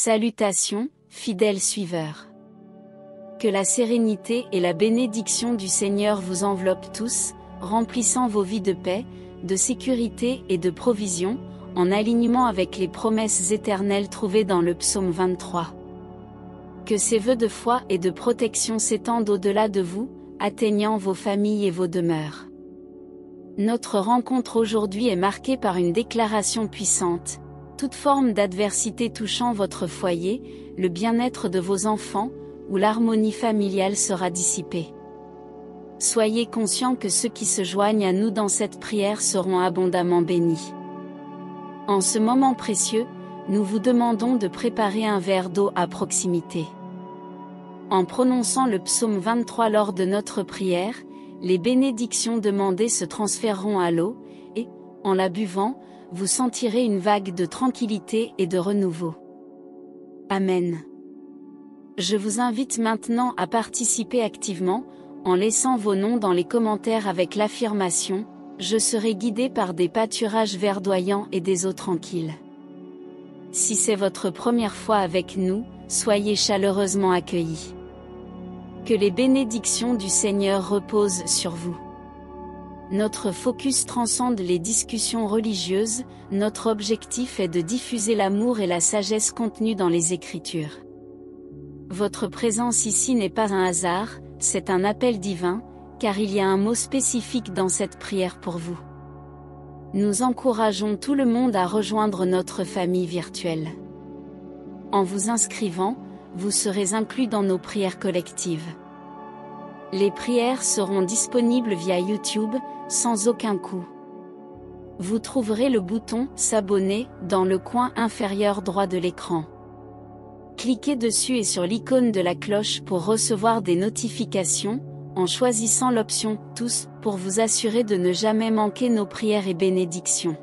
Salutations, fidèles suiveurs. Que la sérénité et la bénédiction du Seigneur vous enveloppent tous, remplissant vos vies de paix, de sécurité et de provision, en alignement avec les promesses éternelles trouvées dans le psaume 23. Que ces vœux de foi et de protection s'étendent au-delà de vous, atteignant vos familles et vos demeures. Notre rencontre aujourd'hui est marquée par une déclaration puissante. Toute forme d'adversité touchant votre foyer, le bien-être de vos enfants, ou l'harmonie familiale sera dissipée. Soyez conscients que ceux qui se joignent à nous dans cette prière seront abondamment bénis. En ce moment précieux, nous vous demandons de préparer un verre d'eau à proximité. En prononçant le psaume 23 lors de notre prière, les bénédictions demandées se transféreront à l'eau, et, en la buvant, vous sentirez une vague de tranquillité et de renouveau. Amen. Je vous invite maintenant à participer activement, en laissant vos noms dans les commentaires avec l'affirmation « Je serai guidé par des pâturages verdoyants et des eaux tranquilles ». Si c'est votre première fois avec nous, soyez chaleureusement accueillis. Que les bénédictions du Seigneur reposent sur vous. Notre focus transcende les discussions religieuses, notre objectif est de diffuser l'amour et la sagesse contenus dans les Écritures. Votre présence ici n'est pas un hasard, c'est un appel divin, car il y a un mot spécifique dans cette prière pour vous. Nous encourageons tout le monde à rejoindre notre famille virtuelle. En vous inscrivant, vous serez inclus dans nos prières collectives. Les prières seront disponibles via YouTube, sans aucun coût. Vous trouverez le bouton « S'abonner » dans le coin inférieur droit de l'écran. Cliquez dessus et sur l'icône de la cloche pour recevoir des notifications, en choisissant l'option « Tous » pour vous assurer de ne jamais manquer nos prières et bénédictions.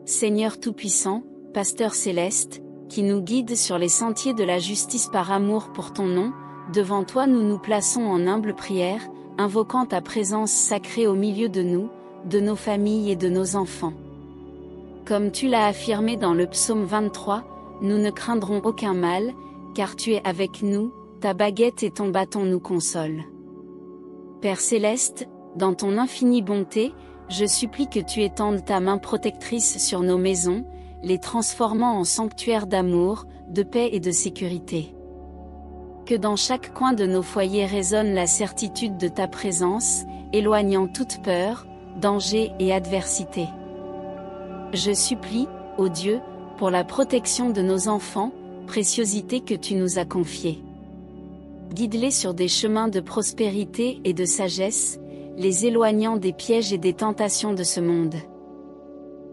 Seigneur Tout-Puissant, Pasteur Céleste, qui nous guide sur les sentiers de la justice par amour pour ton nom, devant toi nous nous plaçons en humble prière, invoquant ta présence sacrée au milieu de nous, de nos familles et de nos enfants. Comme tu l'as affirmé dans le psaume 23, nous ne craindrons aucun mal, car tu es avec nous, ta baguette et ton bâton nous consolent. Père Céleste, dans ton infinie bonté, je supplie que tu étendes ta main protectrice sur nos maisons, les transformant en sanctuaires d'amour, de paix et de sécurité. Que dans chaque coin de nos foyers résonne la certitude de ta présence, éloignant toute peur, danger et adversité. Je supplie, ô Dieu, pour la protection de nos enfants, préciosité que tu nous as confiée. Guide-les sur des chemins de prospérité et de sagesse, les éloignant des pièges et des tentations de ce monde.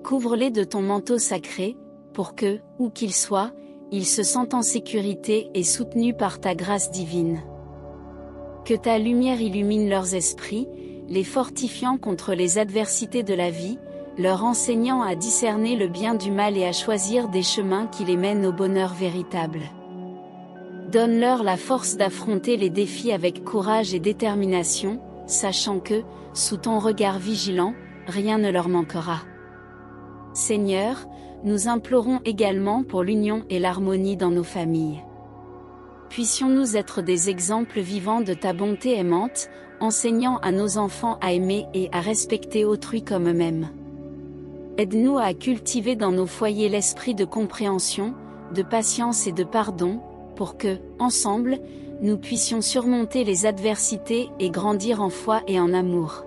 Couvre-les de ton manteau sacré, pour que, où qu'ils soient, ils se sentent en sécurité et soutenus par ta grâce divine. Que ta lumière illumine leurs esprits, les fortifiant contre les adversités de la vie, leur enseignant à discerner le bien du mal et à choisir des chemins qui les mènent au bonheur véritable. Donne-leur la force d'affronter les défis avec courage et détermination, sachant que, sous ton regard vigilant, rien ne leur manquera. Seigneur, nous implorons également pour l'union et l'harmonie dans nos familles. Puissions-nous être des exemples vivants de ta bonté aimante, enseignant à nos enfants à aimer et à respecter autrui comme eux-mêmes. Aide-nous à cultiver dans nos foyers l'esprit de compréhension, de patience et de pardon, pour que, ensemble, nous puissions surmonter les adversités et grandir en foi et en amour.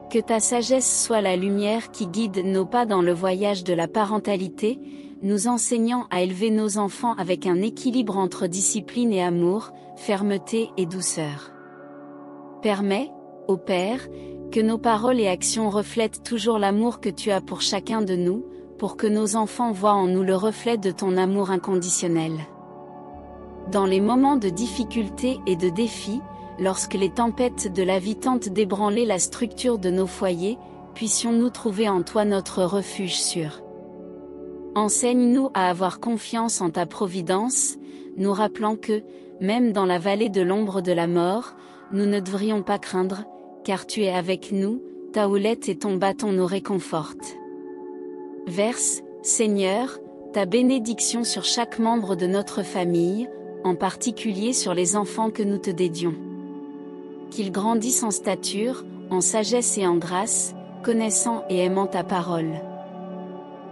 Que ta sagesse soit la lumière qui guide nos pas dans le voyage de la parentalité, nous enseignant à élever nos enfants avec un équilibre entre discipline et amour, fermeté et douceur. Permets, ô Père, que nos paroles et actions reflètent toujours l'amour que tu as pour chacun de nous, pour que nos enfants voient en nous le reflet de ton amour inconditionnel. Dans les moments de difficulté et de défi, lorsque les tempêtes de la vie tentent d'ébranler la structure de nos foyers, puissions-nous trouver en toi notre refuge sûr. Enseigne-nous à avoir confiance en ta providence, nous rappelant que, même dans la vallée de l'ombre de la mort, nous ne devrions pas craindre, car tu es avec nous, ta houlette et ton bâton nous réconfortent. Verse, Seigneur, ta bénédiction sur chaque membre de notre famille, en particulier sur les enfants que nous te dédions. Qu'ils grandissent en stature, en sagesse et en grâce, connaissant et aimant ta parole.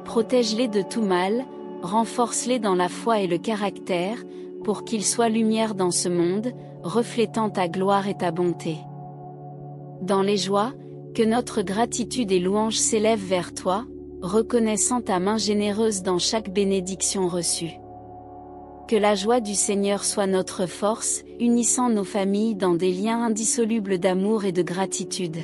Protège-les de tout mal, renforce-les dans la foi et le caractère, pour qu'ils soient lumière dans ce monde, reflétant ta gloire et ta bonté. Dans les joies, que notre gratitude et louange s'élèvent vers toi, reconnaissant ta main généreuse dans chaque bénédiction reçue. Que la joie du Seigneur soit notre force, unissant nos familles dans des liens indissolubles d'amour et de gratitude.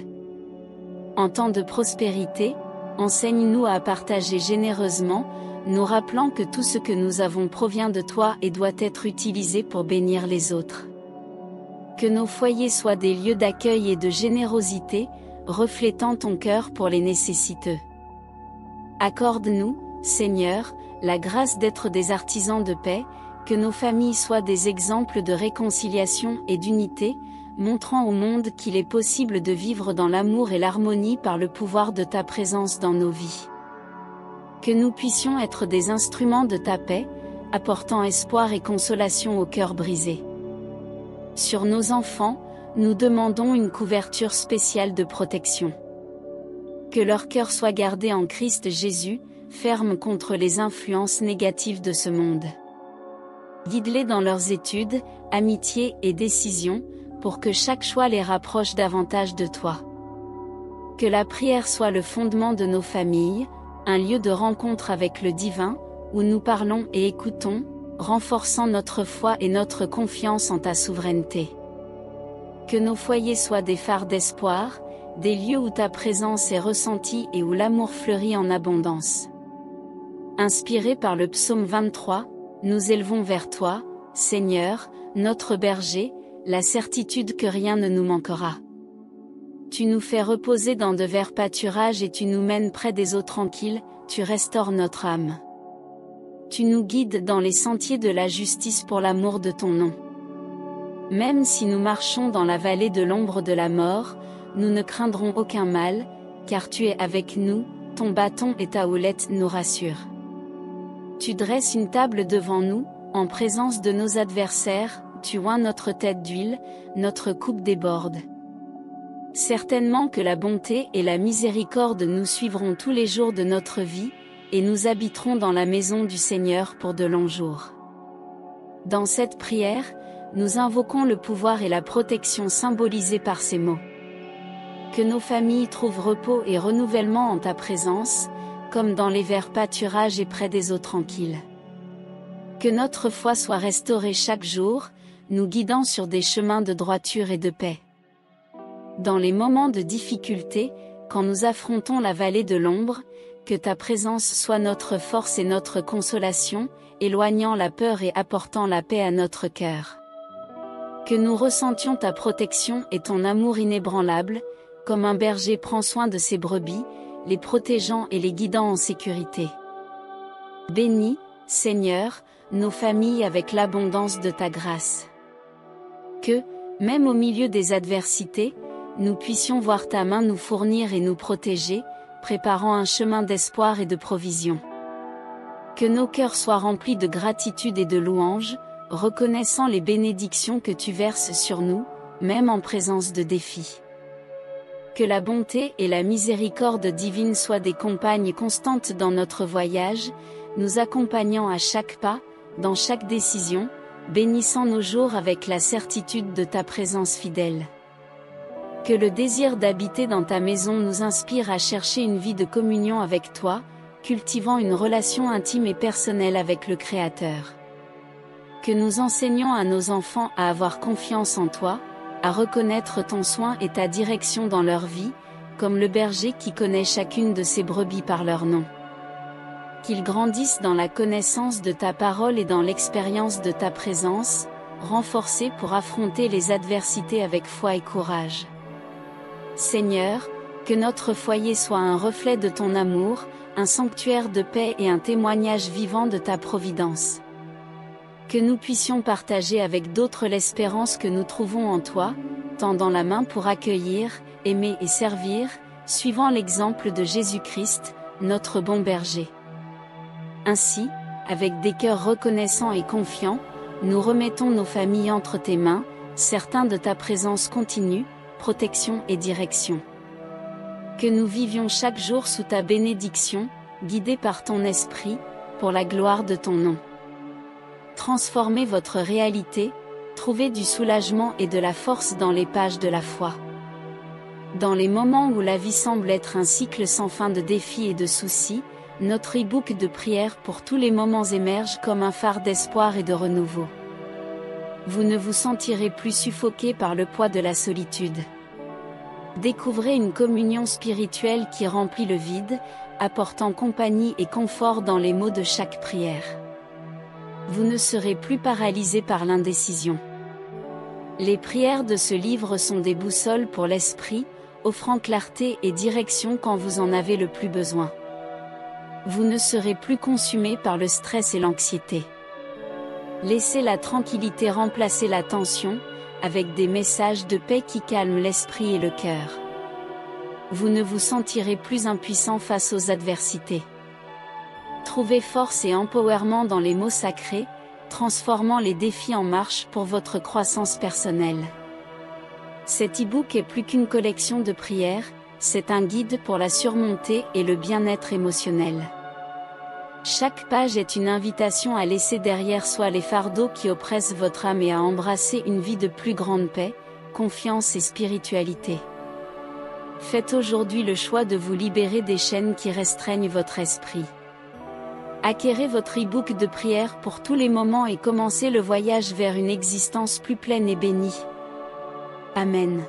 En temps de prospérité, enseigne-nous à partager généreusement, nous rappelant que tout ce que nous avons provient de toi et doit être utilisé pour bénir les autres. Que nos foyers soient des lieux d'accueil et de générosité, reflétant ton cœur pour les nécessiteux. Accorde-nous, Seigneur, la grâce d'être des artisans de paix, que nos familles soient des exemples de réconciliation et d'unité, montrant au monde qu'il est possible de vivre dans l'amour et l'harmonie par le pouvoir de ta présence dans nos vies. Que nous puissions être des instruments de ta paix, apportant espoir et consolation aux cœurs brisés. Sur nos enfants, nous demandons une couverture spéciale de protection. Que leur cœur soit gardé en Christ Jésus, ferme contre les influences négatives de ce monde. Guide-les dans leurs études, amitiés et décisions, pour que chaque choix les rapproche davantage de toi. Que la prière soit le fondement de nos familles, un lieu de rencontre avec le divin, où nous parlons et écoutons, renforçant notre foi et notre confiance en ta souveraineté. Que nos foyers soient des phares d'espoir, des lieux où ta présence est ressentie et où l'amour fleurit en abondance. Inspirés par le psaume 23, nous élevons vers toi, Seigneur, notre berger, la certitude que rien ne nous manquera. Tu nous fais reposer dans de verts pâturages et tu nous mènes près des eaux tranquilles, tu restaures notre âme. Tu nous guides dans les sentiers de la justice pour l'amour de ton nom. Même si nous marchons dans la vallée de l'ombre de la mort, nous ne craindrons aucun mal, car tu es avec nous, ton bâton et ta houlette nous rassurent. Tu dresses une table devant nous, en présence de nos adversaires, tu oins notre tête d'huile, notre coupe déborde. Certainement que la bonté et la miséricorde nous suivront tous les jours de notre vie, et nous habiterons dans la maison du Seigneur pour de longs jours. Dans cette prière, nous invoquons le pouvoir et la protection symbolisés par ces mots. Que nos familles trouvent repos et renouvellement en ta présence, comme dans les verts pâturages et près des eaux tranquilles. Que notre foi soit restaurée chaque jour, nous guidant sur des chemins de droiture et de paix. Dans les moments de difficulté, quand nous affrontons la vallée de l'ombre, que ta présence soit notre force et notre consolation, éloignant la peur et apportant la paix à notre cœur. Que nous ressentions ta protection et ton amour inébranlable, comme un berger prend soin de ses brebis, les protégeant et les guidant en sécurité. Bénis, Seigneur, nos familles avec l'abondance de ta grâce. Que, même au milieu des adversités, nous puissions voir ta main nous fournir et nous protéger, préparant un chemin d'espoir et de provision. Que nos cœurs soient remplis de gratitude et de louange, reconnaissant les bénédictions que tu verses sur nous, même en présence de défis. Que la bonté et la miséricorde divine soient des compagnes constantes dans notre voyage, nous accompagnant à chaque pas, dans chaque décision, bénissant nos jours avec la certitude de ta présence fidèle. Que le désir d'habiter dans ta maison nous inspire à chercher une vie de communion avec toi, cultivant une relation intime et personnelle avec le Créateur. Que nous enseignions à nos enfants à avoir confiance en toi, à reconnaître ton soin et ta direction dans leur vie, comme le berger qui connaît chacune de ses brebis par leur nom. Qu'ils grandissent dans la connaissance de ta parole et dans l'expérience de ta présence, renforcés pour affronter les adversités avec foi et courage. Seigneur, que notre foyer soit un reflet de ton amour, un sanctuaire de paix et un témoignage vivant de ta providence. Que nous puissions partager avec d'autres l'espérance que nous trouvons en toi, tendant la main pour accueillir, aimer et servir, suivant l'exemple de Jésus-Christ, notre bon berger. Ainsi, avec des cœurs reconnaissants et confiants, nous remettons nos familles entre tes mains, certains de ta présence continue, protection et direction. Que nous vivions chaque jour sous ta bénédiction, guidés par ton esprit, pour la gloire de ton nom. Transformez votre réalité, trouvez du soulagement et de la force dans les pages de la foi. Dans les moments où la vie semble être un cycle sans fin de défis et de soucis, notre e-book de prière pour tous les moments émerge comme un phare d'espoir et de renouveau. Vous ne vous sentirez plus suffoqué par le poids de la solitude. Découvrez une communion spirituelle qui remplit le vide, apportant compagnie et confort dans les mots de chaque prière. Vous ne serez plus paralysé par l'indécision. Les prières de ce livre sont des boussoles pour l'esprit, offrant clarté et direction quand vous en avez le plus besoin. Vous ne serez plus consumé par le stress et l'anxiété. Laissez la tranquillité remplacer la tension, avec des messages de paix qui calment l'esprit et le cœur. Vous ne vous sentirez plus impuissant face aux adversités. Trouvez force et empowerment dans les mots sacrés, transformant les défis en marche pour votre croissance personnelle. Cet e-book est plus qu'une collection de prières, c'est un guide pour la surmontée et le bien-être émotionnel. Chaque page est une invitation à laisser derrière soi les fardeaux qui oppressent votre âme et à embrasser une vie de plus grande paix, confiance et spiritualité. Faites aujourd'hui le choix de vous libérer des chaînes qui restreignent votre esprit. Acquérez votre e-book de prière pour tous les moments et commencez le voyage vers une existence plus pleine et bénie. Amen.